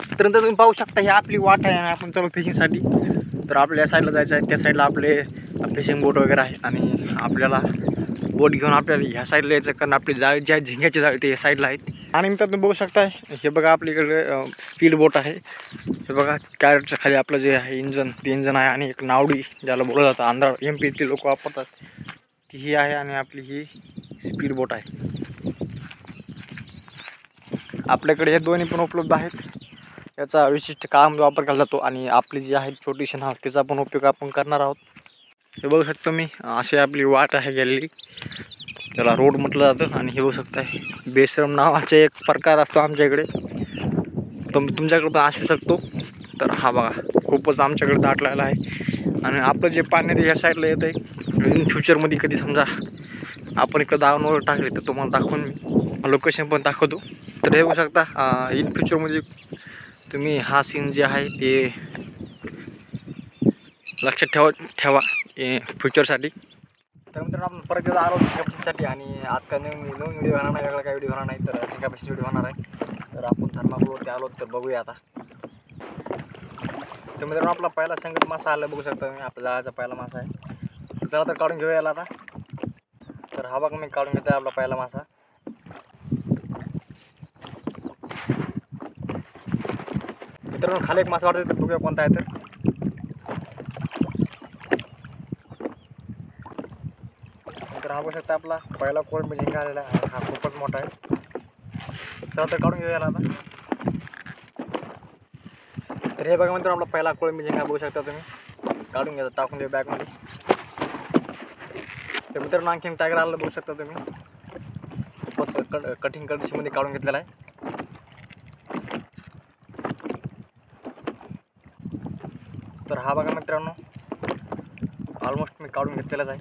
त्यानंतर तुम्ही पाहू शकता ही आपली वाट आहे आणि आपण चालू फिशिंगसाठी. तर आपल्या या साईडला जायचं आहे, त्या साईडला आपले फिशिंग बोट वगैरे आहे आणि आपल्याला बोट घेऊन आपल्याला ह्या साईडला यायचं, कारण आपली जाळी जी आहे झिंग्याची जाळी ते साईडला आहेत. आणि मित्रांनो तुम्ही बघू शकता हे बघा आपल्याकडे स्पीड बोट आहे. हे बघा कॅरेटच्या खाली आपलं जे आहे इंजन, ते इंजन आहे आणि एक नावडी ज्याला बोललं जातं आंध्र MP चे लोक वापरतात ती ही आहे आणि आपली ही स्पीड बोट आहे. आपल्याकडे हे दोन्ही पण उपलब्ध आहेत. याचा विशिष्ट काळामध्ये वापर केला जातो आणि आपली जी आहे छोटीशी नाव त्याचा पण उपयोग आपण करणार आहोत. हे बघू शकतो मी अशी आपली वाट आहे गेलेली, त्याला रोड म्हटलं जातं. आणि हे बघू शकताय बेशरम नावाचे एक प्रकार असतो आमच्याकडे, तुमच्याकडे पण असू शकतो. तर हा बघा खूपच आमच्याकडे दाटलेला आहे आणि आपलं जे पाणी या साईडला येतं आहे. इन फ्युचरमध्ये कधी समजा आपण इकडं दावणवर टाकले तर तुम्हाला दाखवून मी लोकेशन पण दाखवतो. तर हे बघू शकता इन फ्युचरमध्ये तुम्ही हा सीन जे आहे ते लक्षात ठेवा फ्युचरसाठी. तर मित्रांनो आपण परत एकदा आलो झिंगाफिशीसाठी आणि आज काय नवीन व्हिडिओ होणार नाही, वेगळा काही व्हिडिओ होणार नाही, तर झिंगाफिशी व्हिडिओ होणार आहे. तर आपण थर्माकोलवरती आलो तर बघूया आता. तर मित्रांनो आपला पहिला संगत मासा आला बघू शकता मी, आपल्या जाळ्याचा पहिला मासा आहे. चला तर काढून घेऊया याला आता. तर हा बघा मी काढून घेतोय आपला पहिला मासा. मित्रांनो खाली एक मासा वाटतोय तर बघूया कोणता आहे. तर हा बघू शकता आपला पहिला कोळंबी झिंगा आलेला आहे. हा खूपच मोठा आहे. चला तर काढून घेऊया याला आता. तर हे बघा मित्रांनो आपला पहिला कोळंबी झिंगा बघू शकता तुम्ही, काढून घ्यायचा, टाकून द्या बॅगमध्ये. तर मित्रांनो आणखीन टायगर आलेला बघू शकता तुम्ही, खूपच कठीण कंडिशनमध्ये काढून घेतलेला आहे. तर हा बघा मित्रांनो ऑलमोस्ट मी काढून घेतलेलाच आहे.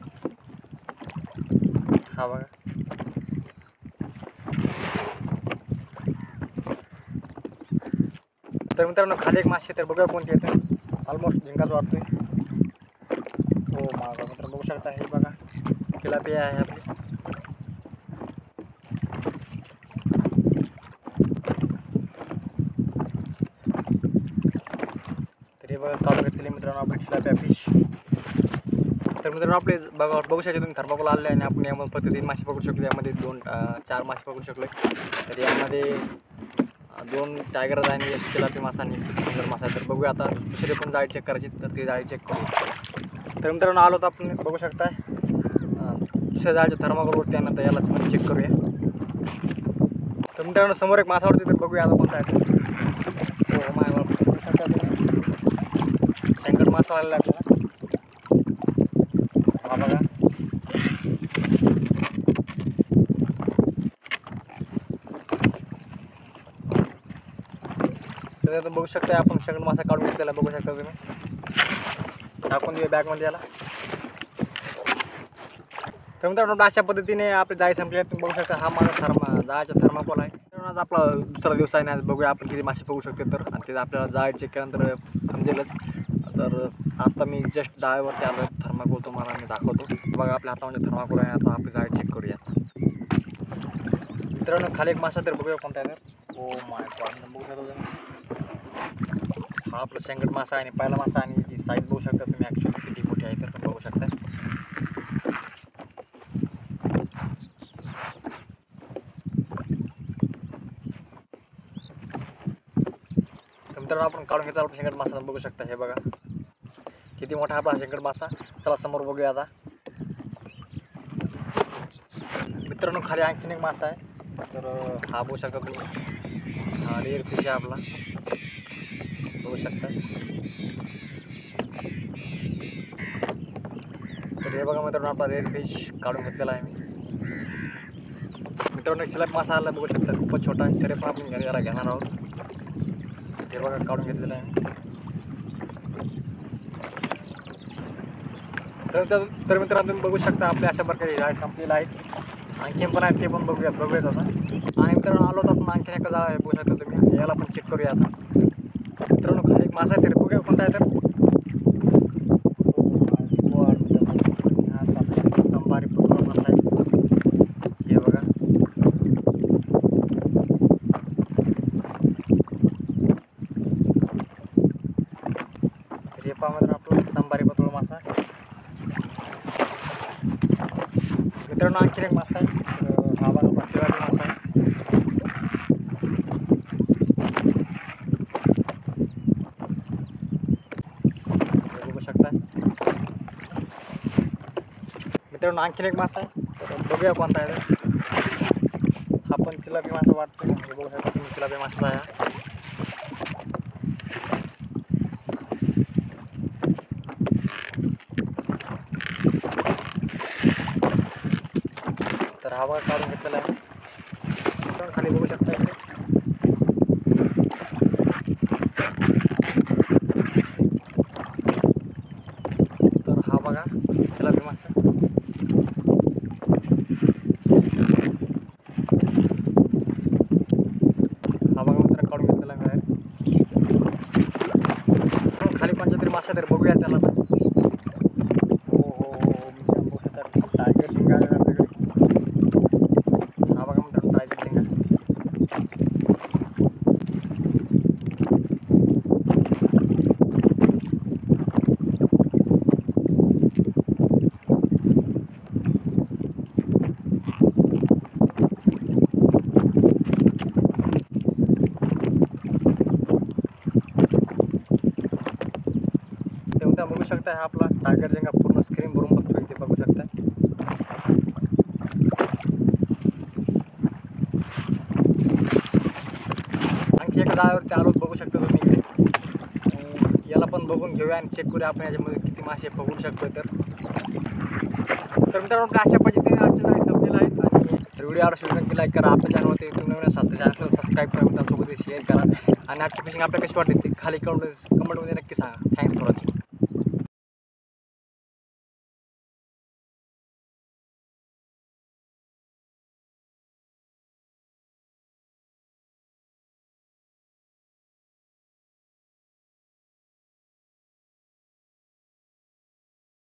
हा बघा तर मित्रांनो खाली एक मासे तर बघा कोणती येते. ऑलमोस्ट झिंगाच वाटतोय. हो माझा मित्र बघू शकता हे बघा तिलापिया आहे आपली. तर हे बघा काढून घेतलेले मित्रांनो आपली तिलापिया फिश. तर मित्रांनो आपले बघू शकता तुम्ही थर्माकोल आले आणि आपण यामध्ये फक्त 3 मासे पकडू शकतो. यामध्ये 4 मासे पकडू शकलो. तर यामध्ये 2 टायगर आणि 1 तिलापिया मासा आणि 1 सिंगल मासा आहे. तर बघूया आता दुसरे पण जाळी चेक करायची, तर ती जाळी चेक करू. तर मित्रांनो आलो तर आपण बघू शकता दुसऱ्या जाळीच्या थर्माकोलवरती आणि आता यालाच पण चेक करूया. तर मित्रांनो समोर एक मासावरती तर बघूया आता कोणता आहे. हो माय बघू शकता तुम्ही शंकर मासा आलेला आपल्याला. हा बघा तर बघू शकता आपण शंकर मासा काढून घेतलेला बघू शकता तुम्ही, टाकून देऊया बॅगमध्ये याला. तर मित्रांनो अशा पद्धतीने आपली जाळी संपली. तुम्ही बघू शकता हा माझा जाळ्याचा थर्माकोल आहे. तर आज आपला दुसरा दिवस आहे. आज बघूया आपण किती मासे बघू शकतो. तर आणि ते आपल्याला जाळी चेक केल्यानंतर समजेलच. तर आता मी जस्ट जाळीवरती आलो, थर्माकोल तुम्हाला मी दाखवतो. बघा आपल्या हातामध्ये थर्माकोल आहे. आता आपली जाळी चेक करूया. मित्रांनो खाली एक मासा तर बघूया कोणता आहे. तर ओ माय गॉड बघू शकता तुम्ही हा आपला शेंगट मासा आहे आणि पहिला मासा आणि जी साईज बघू शकता तुम्ही ॲक्च्युली किती मोठी आहे तर पण बघू शकता. मित्रांनो आपण काढून घेतला आपला शेंगट मासा बघू शकता. हे बघा किती मोठा आपला शेंगट मासा. चला समोर बघूया आता. मित्रांनो खाली आणखीन एक मासा आहे. तर हा बघू शकता तुम्ही, हा रेअर फिश आहे आपला बघू शकता. तर हे बघा मित्रांनो आपला रेअर फिश काढून घेतलेला आहे मी. मित्रांनो चिलाप मासा आला बघू शकता, खूपच छोटा आहे तरी पण आपण घरी घेणार आहोत. हे बघा काढून घेतलेलं आहे. तर मित्रांनो तुम्ही बघू शकता आपल्या अशा प्रकारे जाळी संपलेला आहे. आणखीन पण आहेत ते पण बघूयात आता. आणि मित्रांनो आलो तर आपण आणखीन एका जाळा आहे बघू शकता तुम्ही, याला पण चेक करूया आता. मित्रांनो खाली एक मासा आहे तरी बघूया कोणता आहे. तर संभारी पुत्र मासा आहे. हे बघा आपला संभारी पतोळ मासा. मित्रांनो आणखी एक मासा आहे. हा बघा आपला तिलापी मासा आहे. बघू शकता मित्रांनो आणखी एक मासा आहे. तर बघूया कोणता आहे. हा पण तिलापी मासा वाटतो. म्हणजे बघू शकता तुम्ही तिलापी मासा आहे. तर हा बघा काढून घेतलेला आहे. खाली बघू शकता इथे. तर हा बघा तिलापी मासा. हा बघा मित्र काढून घेतलेला आहे. खाली कोणत्या तरी मासा तर बघूया त्याला. हो टायगर शिंगा आहे आपल्याकडे. हा बघा म्हणतात टायगर शिंगा. तेव्हा बघू शकता हा आपला टायगर झिंगा पूर्ण स्क्रीन भरून बसतो इथे बघू शकता. आणखी एका जाळ्यावरती आलो बघू शकता तुम्ही इथे. याला पण बघून घेऊया आणि चेक करूया आपण याच्यामध्ये किती मासे बघू शकतो. तर मित्रांनो अशा पद्धतीने आजच्या जाळी संपलेला आहेत. आणि व्हिडिओ आवडला की लाईक करा. आपल्या चॅनलवरती तुम्ही नवीन असाल तर चॅनलला सबस्क्राईब करा. मित्रांसोबत शेअर करा. आणि आजची फिशिंग आपल्याला कशी वाटली ते खाली कमेंटमध्ये नक्की सांगा. Thanks for watching.